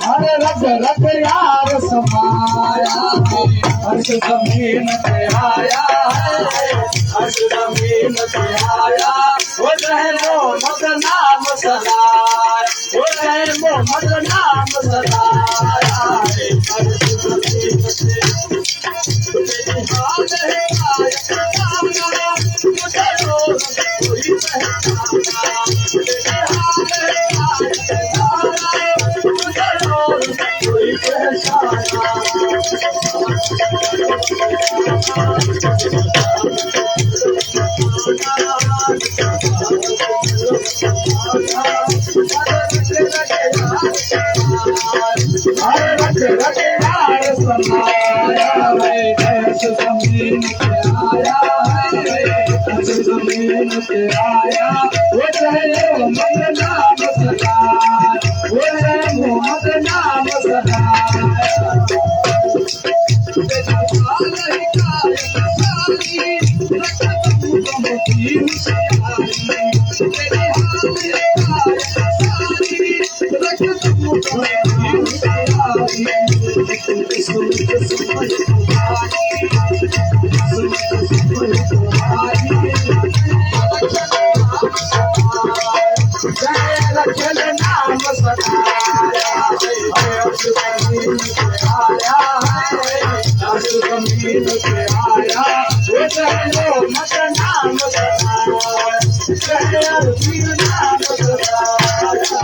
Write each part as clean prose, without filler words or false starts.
अरे रग रग यार समाया हर्ष जमीन पे आया है, हर्ष जमीन पे आया। वो रहे मोहम्मद नाम सदाया, वो रहे मोहम्मद नाम सदाया है। हर्ष जमीन पे हाल है आया मुझे रोज कोई पहचाना, हाल है आया मुझे रोज कोई पहचाना। रग रग यार समाया है, हर्ष जमीन पे आया है, हर्ष जमीन पे आया। वो चाहे मोहम्मद नाम सदाया, वो चाहे मोहम्मद नाम सदाया। नाम सदाया हर्ष जमीन पे आया है, हर्ष जमीन पे आया। वो चाहे मोहम्मद नाम सदाया, चाहे अरबी नाम सदाया।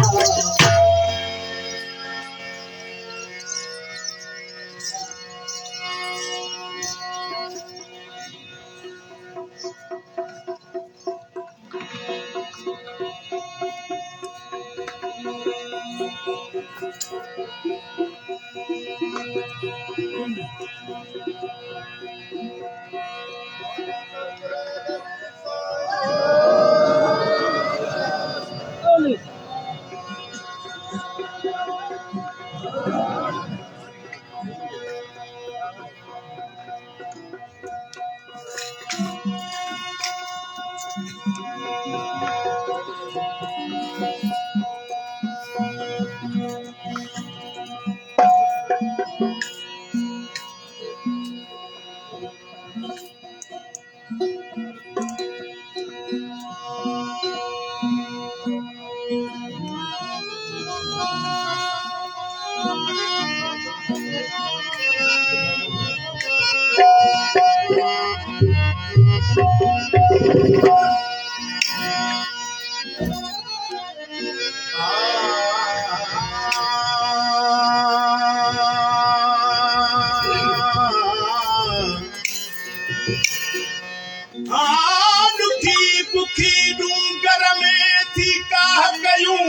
दुखी बुखी डूंगर में थी काह गयूं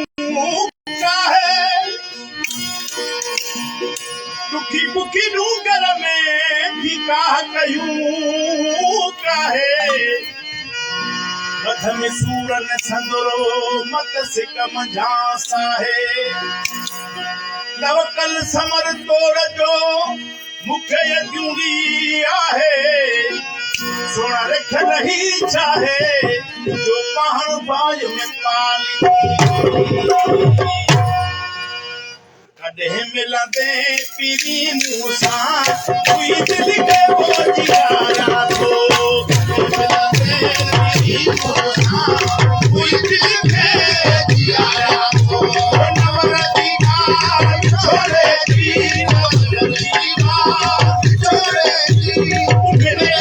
काहे, दुखी बुखी डूंगर में थी काह गयूं काहे। मथ में सूरन संदरो मत सिक मंझासा है, नवकल समर तोड़ जो मुखे यूंगी आहे। सोना रख नहीं चाहे जो पहाड़ बाज में पाली, कदे मिला दे पीरी मूसा कोई दिल के वो जियारा तो, कदे मिला दे पीरी मूसा कोई दिल के जियारा तो। नवरती का छोड़े दी, नवरती का छोड़े दी, मेरे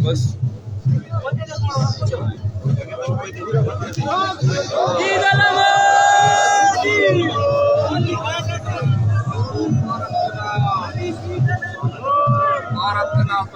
बस भारत का नाम